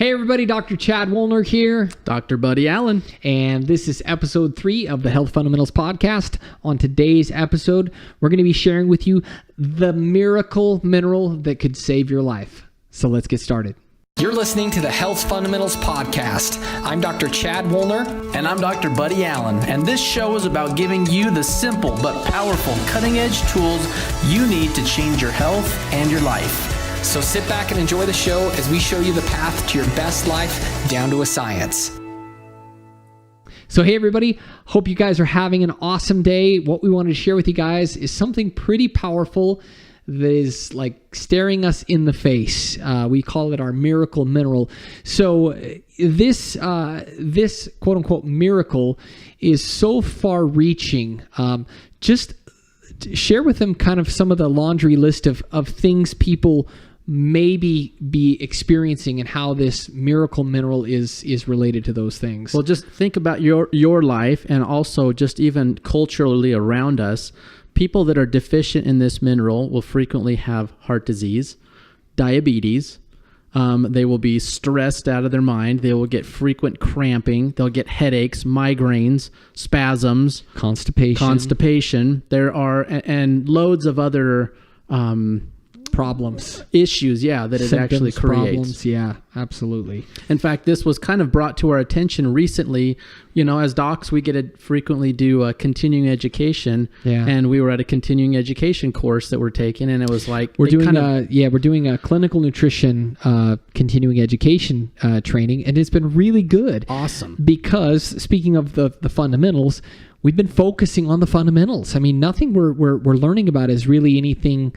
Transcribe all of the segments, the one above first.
Hey everybody, Dr. Chad Woolner here. Dr. Buddy Allen. And this is episode 3 of the Health Fundamentals Podcast. On today's episode, we're going to be sharing with you the miracle mineral that could save your life. So let's get started. You're listening to the Health Fundamentals Podcast. I'm Dr. Chad Woolner. And I'm Dr. Buddy Allen. And this show is about giving you the simple but powerful cutting-edge tools you need to change your health and your life. So sit back and enjoy the show as we show you the path to your best life down to a science. So hey everybody, hope you guys are having an awesome day. What we wanted to share with you guys is something pretty powerful that is like staring us in the face. We call it our miracle mineral. So this quote unquote miracle is so far reaching. Just share with them kind of some of the laundry list of things people maybe be experiencing and how this miracle mineral is related to those things. Well, just think about your life and also just even culturally around us. People that are deficient in this mineral will frequently have heart disease, diabetes. They will be stressed out of their mind. They will get frequent cramping. They'll get headaches, migraines, spasms, constipation. There are and loads of other problems, issues, that it actually creates. Problems, yeah, absolutely. In fact, this was kind of brought to our attention recently. You know, as docs, we get to frequently do a continuing education, and we were at a continuing education course that we're taking, and it was like we're doing a clinical nutrition continuing education training, and it's been really good. Awesome. Because speaking of the fundamentals, we've been focusing on the fundamentals. I mean, nothing we're learning about is really anything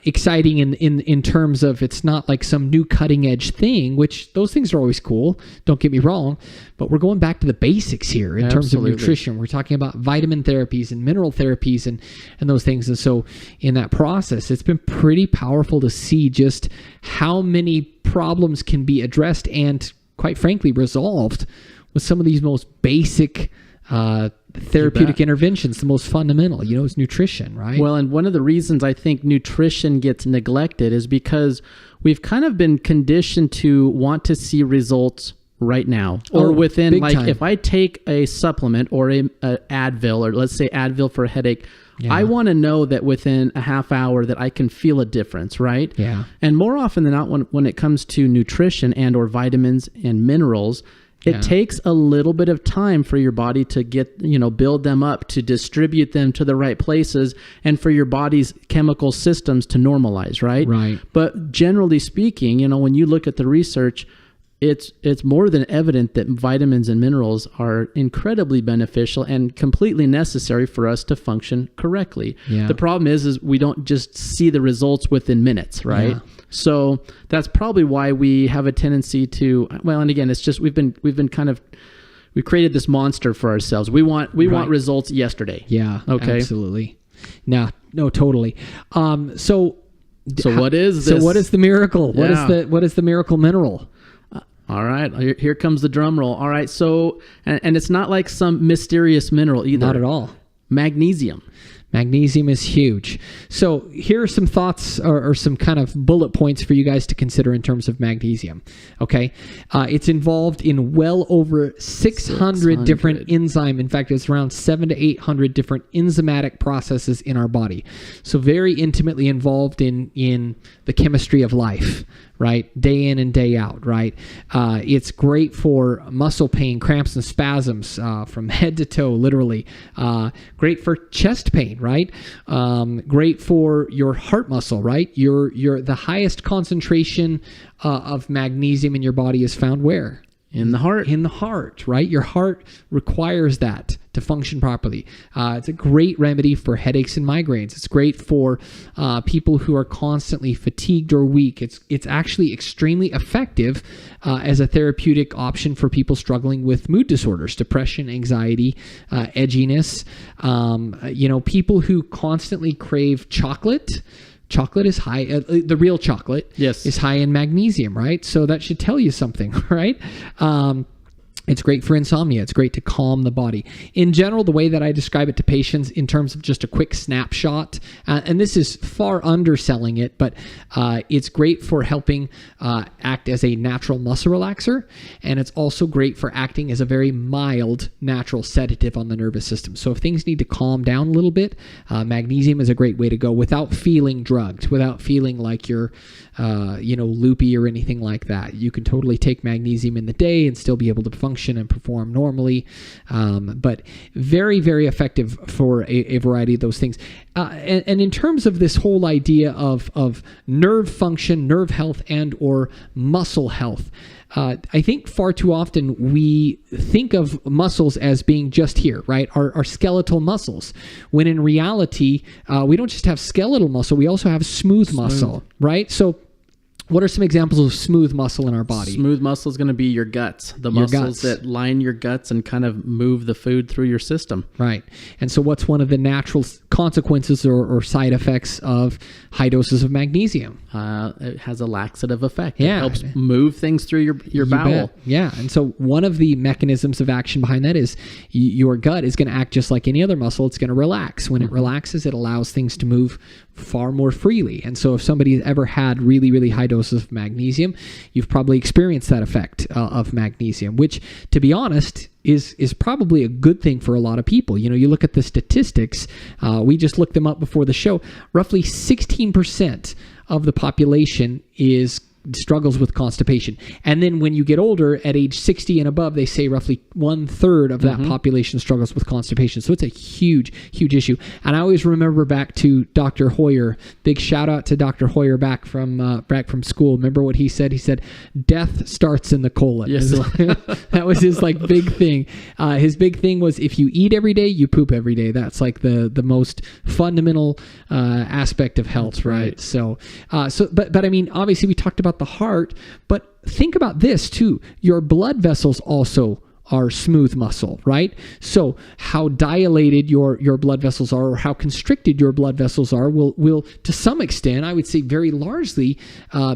exciting in terms of it's not like some new cutting edge thing, which those things are always cool. Don't get me wrong, but we're going back to the basics here in terms of nutrition. We're talking about vitamin therapies and mineral therapies and those things. And so in that process, it's been pretty powerful to see just how many problems can be addressed and quite frankly resolved with some of these most basic therapeutic interventions. The most fundamental, is nutrition, right? Well, and one of the reasons I think nutrition gets neglected is because we've kind of been conditioned to want to see results right now or within time. If I take a supplement or a Advil, or let's say Advil for a headache, I want to know that within a half hour that I can feel a difference, right? Yeah. And more often than not, when it comes to nutrition and or vitamins and minerals, it takes a little bit of time for your body to get, build them up, to distribute them to the right places, and for your body's chemical systems to normalize, right? Right. But generally speaking, when you look at the research, it's more than evident that vitamins and minerals are incredibly beneficial and completely necessary for us to function correctly. Yeah. The problem is we don't just see the results within minutes, right? Yeah. So that's probably why we have a tendency to, and again, it's just we've created this monster for ourselves. We want results yesterday. Yeah. Okay. Absolutely. No, totally. So what is this? So what is the miracle? Yeah. What is the miracle mineral? All right, here comes the drum roll. All right, so and it's not like some mysterious mineral either. Not at all. Magnesium. Magnesium is huge. So here are some thoughts or some kind of bullet points for you guys to consider in terms of magnesium. Okay. It's involved in well over 600 different enzyme. In fact, it's around 700 to 800 different enzymatic processes in our body. So very intimately involved in the chemistry of life, right? Day in and day out, right? It's great for muscle pain, cramps, and spasms from head to toe, literally. Great for chest pain, right? Great for your heart muscle, right? The highest concentration of magnesium in your body is found where? In the heart. In the heart, right? Your heart requires that to function properly. It's a great remedy for headaches and migraines. It's great for people who are constantly fatigued or weak. It's actually extremely effective as a therapeutic option for people struggling with mood disorders, depression, anxiety, edginess. People who constantly crave chocolate. Chocolate is high, the real chocolate is high in magnesium, right? So that should tell you something, right? It's great for insomnia. It's great to calm the body. In general, the way that I describe it to patients in terms of just a quick snapshot, and this is far underselling it, but it's great for helping act as a natural muscle relaxer, and it's also great for acting as a very mild natural sedative on the nervous system. So if things need to calm down a little bit, magnesium is a great way to go without feeling drugged, without feeling like you're loopy or anything like that. You can totally take magnesium in the day and still be able to function and perform normally, but very, very effective for a variety of those things. And in terms of this whole idea of nerve function, nerve health, and or muscle health, I think far too often we think of muscles as being just here, right? Our skeletal muscles, when in reality, we don't just have skeletal muscle, we also have smooth muscle, right? So what are some examples of smooth muscle in our body? Smooth muscle is going to be your guts, the muscles that line your guts and kind of move the food through your system. Right. And so what's one of the natural consequences or side effects of high doses of magnesium? It has a laxative effect. Yeah. It helps move things through your bowel. Bet. Yeah. And so one of the mechanisms of action behind that is your gut is going to act just like any other muscle. It's going to relax. When it relaxes, it allows things to move far more freely. And so if somebody has ever had really, really high doses of magnesium, you've probably experienced that effect of magnesium, which, to be honest, is probably a good thing for a lot of people. You know, you look at the statistics, we just looked them up before the show, roughly 16% of the population struggles with constipation. And then when you get older, at age 60 and above, they say roughly 1/3 of that population struggles with constipation. So it's a huge, huge issue. And I always remember back to Dr. Hoyer. Big shout out to Dr. Hoyer back from school. Remember what he said? He said, "Death starts in the colon." Yes. That was his big thing. His big thing was, if you eat every day, you poop every day. That's like the most fundamental aspect of health, right? So I mean, obviously we talked about the heart, but think about this too. Your blood vessels also are smooth muscle, right? So how dilated your blood vessels are, or how constricted your blood vessels are, will to some extent, I would say very largely,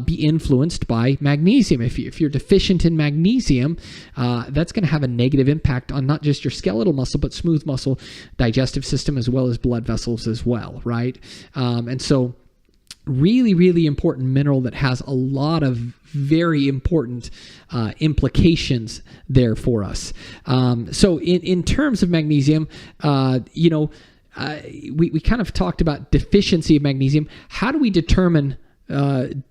be influenced by magnesium. If you're deficient in magnesium, that's going to have a negative impact on not just your skeletal muscle, but smooth muscle, digestive system, as well as blood vessels as well, right? And so really, really important mineral that has a lot of very important implications there for us. So in terms of magnesium, we kind of talked about deficiency of magnesium. How do we determine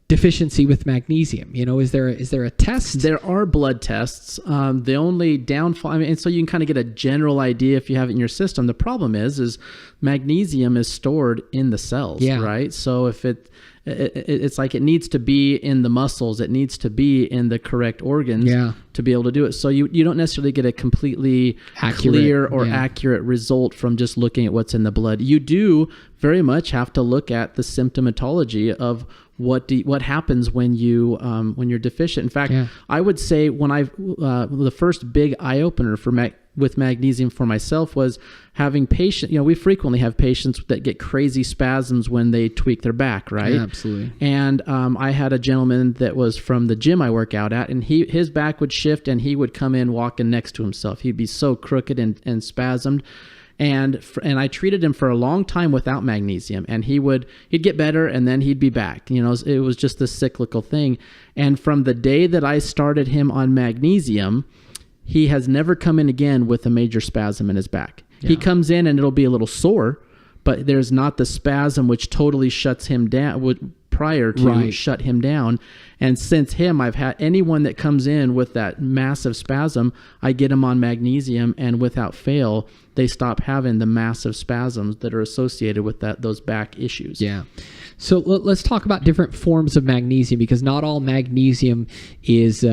deficiency with magnesium? You know, is there a test? There are blood tests. The only downfall, and so you can kind of get a general idea if you have it in your system. The problem is magnesium is stored in the cells, right? So if it's like it needs to be in the muscles, it needs to be in the correct organs to be able to do it. So you don't necessarily get a completely clear or accurate result from just looking at what's in the blood. You do very much have to look at the symptomatology of what happens when you're deficient. In fact, I would say the first big eye opener with magnesium for myself was having patients. We frequently have patients that get crazy spasms when they tweak their back, right? Yeah, absolutely. And I had a gentleman that was from the gym I work out at, and his back would shift, and he would come in walking next to himself. He'd be so crooked and spasmed. And I treated him for a long time without magnesium, and he'd get better, and then he'd be back. It was just this cyclical thing. And from the day that I started him on magnesium, he has never come in again with a major spasm in his back. He comes in and it'll be a little sore, but there's not the spasm which totally shuts him down prior to shut him down. And since I've had anyone that comes in with that massive spasm, I get them on magnesium, and without fail, they stop having the massive spasms that are associated with those back issues. Yeah. So let's talk about different forms of magnesium, because not all magnesium is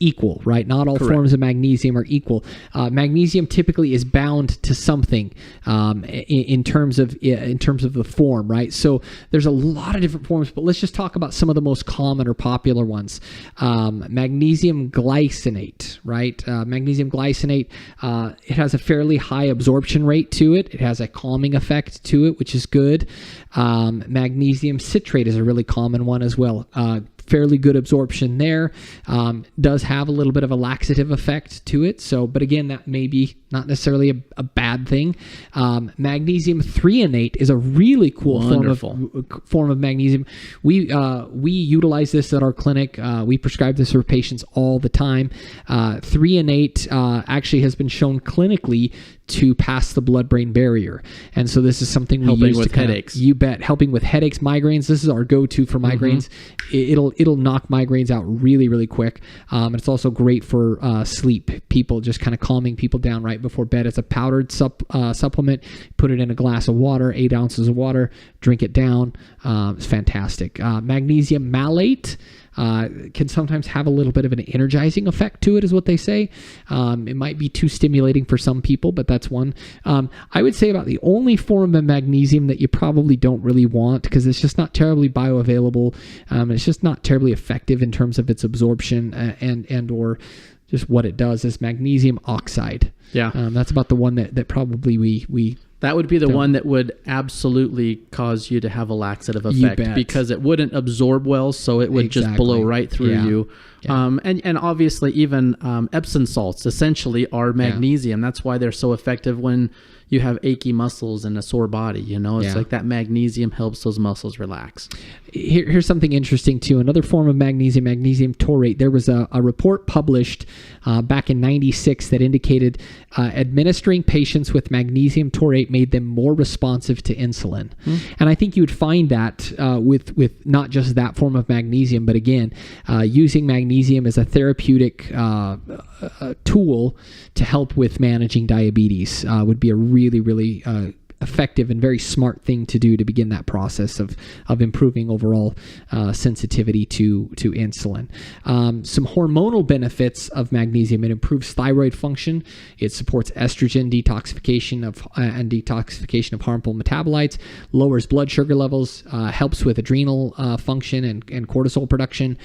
equal, right? Not all forms of magnesium are equal. Magnesium typically is bound to something in terms of the form, right? So there's a lot of different forms, but let's just talk about some of the most common or popular ones. Magnesium glycinate, right? Magnesium glycinate, it has a fairly high absorption rate to it. It has a calming effect to it, which is good. Magnesium citrate is a really common one as well. fairly good absorption there. Does have a little bit of a laxative effect to it. So, but again, that may be not necessarily a bad thing. Magnesium threonate is a really cool form of magnesium. We utilize this at our clinic. We prescribe this for patients all the time. Threonate actually has been shown clinically to pass the blood-brain barrier, and so this is something we helping use with to headaches. You bet, helping with headaches, migraines. This is our go-to for migraines. It'll knock migraines out really, really quick. And it's also great for sleep. People, just kind of calming people down right before bed. It's a powdered supplement. Put it in a glass of water, 8 ounces of water. Drink it down. It's fantastic. Magnesium malate can sometimes have a little bit of an energizing effect to it, is what they say. It might be too stimulating for some people, but that's one. I would say about the only form of magnesium that you probably don't really want, because it's just not terribly bioavailable. It's just not terribly effective in terms of its absorption and or just what it does, is magnesium oxide. Yeah. That's about the one that probably we that would be the one that would absolutely cause you to have a laxative effect, because it wouldn't absorb well, so it would just blow right through you. Yeah. And obviously even Epsom salts essentially are magnesium. That's why they're so effective when you have achy muscles and a sore body. It's like that magnesium helps those muscles relax. Here's something interesting too. Another form of magnesium taurate. There was a report published back in '96 that indicated administering patients with magnesium taurate made them more responsive to insulin. And I think you would find that with not just that form of magnesium, but again, using magnesium as a therapeutic tool to help with managing diabetes would be a really, really effective and very smart thing to do to begin that process of improving overall sensitivity to insulin. Some hormonal benefits of magnesium: it improves thyroid function, it supports estrogen detoxification of harmful metabolites, lowers blood sugar levels, helps with adrenal function and cortisol production,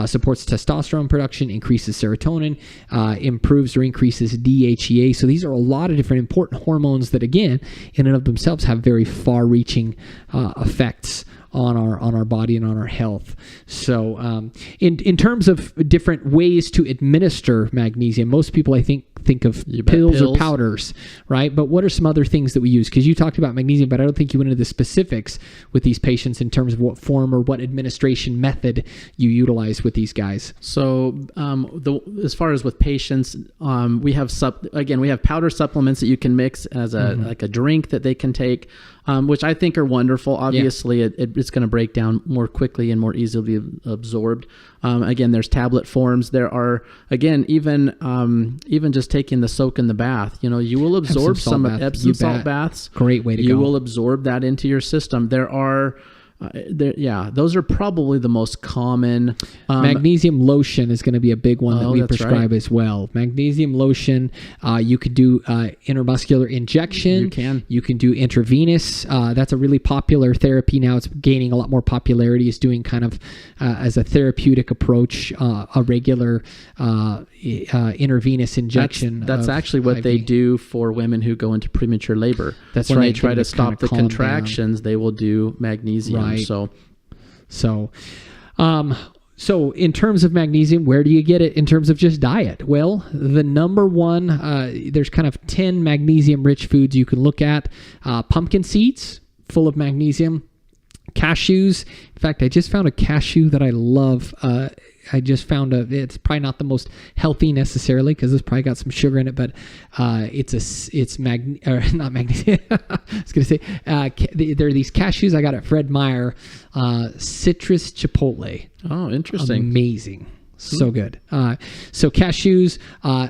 supports testosterone production, increases serotonin, improves or increases DHEA. So these are a lot of different important hormones that, again, in and of themselves have very far-reaching effects on our body and on our health. So in terms of different ways to administer magnesium, most people, I think of pills or powders, right? But what are some other things that we use? Because you talked about magnesium, but I don't think you went into the specifics with these patients in terms of what form or what administration method you utilize with these guys. So as far as with patients, we have powder supplements that you can mix as like a drink that they can take, which I think are wonderful. Obviously, it's going to break down more quickly and more easily absorbed. Again, there's tablet forms. There are, again, even just taking the soak in the bath. You will absorb some Epsom salt baths. Great way to go. You will absorb that into your system. There are those are probably the most common. Magnesium lotion is going to be a big one that we prescribe as well. Magnesium lotion, you could do intramuscular injection. You can do intravenous. That's a really popular therapy now. It's gaining a lot more popularity. It's doing kind of as a therapeutic approach, a regular intravenous injection. That's actually what they do for women who go into premature labor. That's when right. They try to stop the contractions, they will do magnesium. Right. So in terms of magnesium, where do you get it in terms of just diet? Well, the number one, there's kind of 10 magnesium-rich foods you can look at. Pumpkin seeds, full of magnesium. Cashews. In fact, I just found a cashew that I love. It's probably not the most healthy necessarily because it's probably got some sugar in it, but not magnesium. I was going to say, there are these cashews I got at Fred Meyer, citrus chipotle. Oh, interesting. Amazing. So good. So cashews,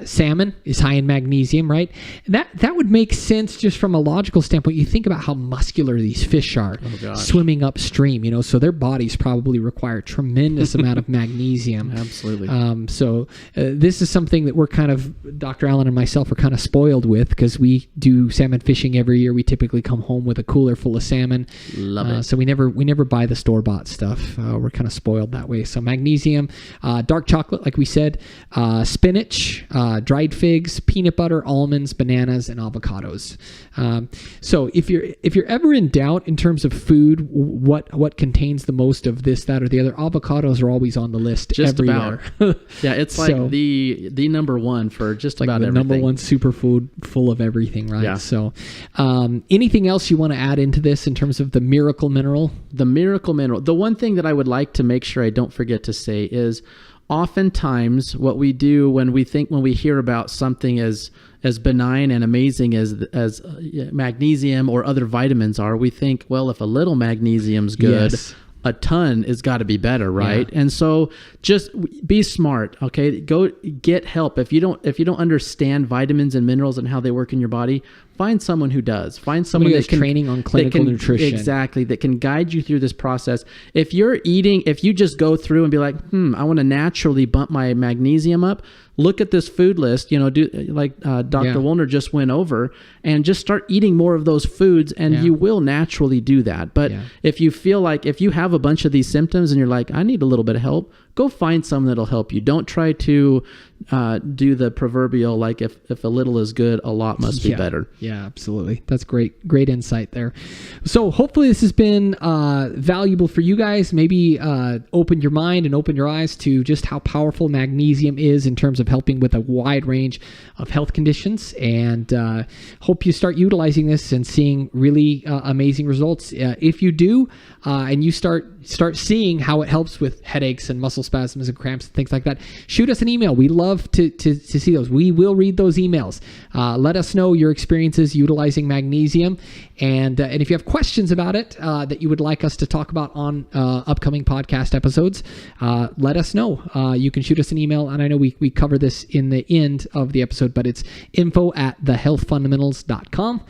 salmon is high in magnesium, right? That would make sense just from a logical standpoint. You think about how muscular these fish are swimming upstream, so their bodies probably require a tremendous amount of magnesium. Absolutely. So this is something that we're kind of, Dr. Allen and myself are kind of spoiled with because we do salmon fishing every year. We typically come home with a cooler full of salmon. Love it. So we never buy the store-bought stuff. We're kind of spoiled that way. So magnesium, dark dark chocolate, like we said, spinach, dried figs, peanut butter, almonds, bananas, and avocados. So if you're ever in doubt in terms of food, what contains the most of this, that, or the other, avocados are always on the list. Just everywhere. about. Yeah, it's like the number one for just like about the everything. number one superfood full of everything, right? Yeah. So anything else you want to add into this in terms of the miracle mineral? The miracle mineral. The one thing that I would like to make sure I don't forget to say is oftentimes what we do when we hear about something as benign and amazing as magnesium or other vitamins are, we think, well, if a little magnesium's good, Yes. a ton has got to be better, right? Yeah. And so just be smart, okay? Go get help. If you don't understand vitamins and minerals and how they work in your body, find someone who does. Find someone Somebody that has can, training on clinical nutrition. Exactly, that can guide you through this process. If you just go through and be like, I want to naturally bump my magnesium up, look at this food list, do like Dr. Woolner just went over, and just start eating more of those foods, and you will naturally do that. But if you feel like, if you have a bunch of these symptoms and you're like, I need a little bit of help, go find someone that'll help you. Don't try to do the proverbial, like if a little is good, a lot must be better. Yeah, absolutely. That's great insight there. So hopefully this has been valuable for you guys. Maybe open your mind and open your eyes to just how powerful magnesium is in terms of helping with a wide range of health conditions, and hope you start utilizing this and seeing really amazing results. If you do, and you start seeing how it helps with headaches and muscle spasms and cramps and things like that, shoot us an email. We love to see those. We will read those emails. Let us know your experiences utilizing magnesium, and if you have questions about it that you would like us to talk about on upcoming podcast episodes, let us know. You can shoot us an email, and I know we cover this in the end of the episode, but it's info@thehealthfundamentals.com,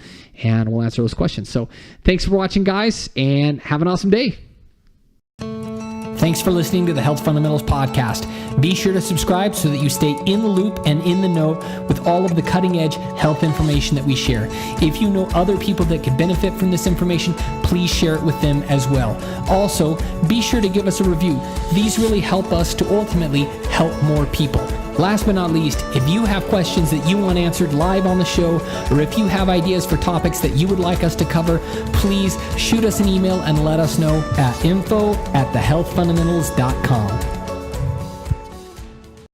and we'll answer those questions. So thanks for watching, guys, and have an awesome day. Thanks for listening to the Health Fundamentals Podcast. Be sure to subscribe so that you stay in the loop and in the know with all of the cutting-edge health information that we share. If you know other people that could benefit from this information, please share it with them as well. Also, be sure to give us a review. These really help us to ultimately help more people. Last but not least, if you have questions that you want answered live on the show, or if you have ideas for topics that you would like us to cover, please shoot us an email and let us know at info@thehealthfundamentals.com.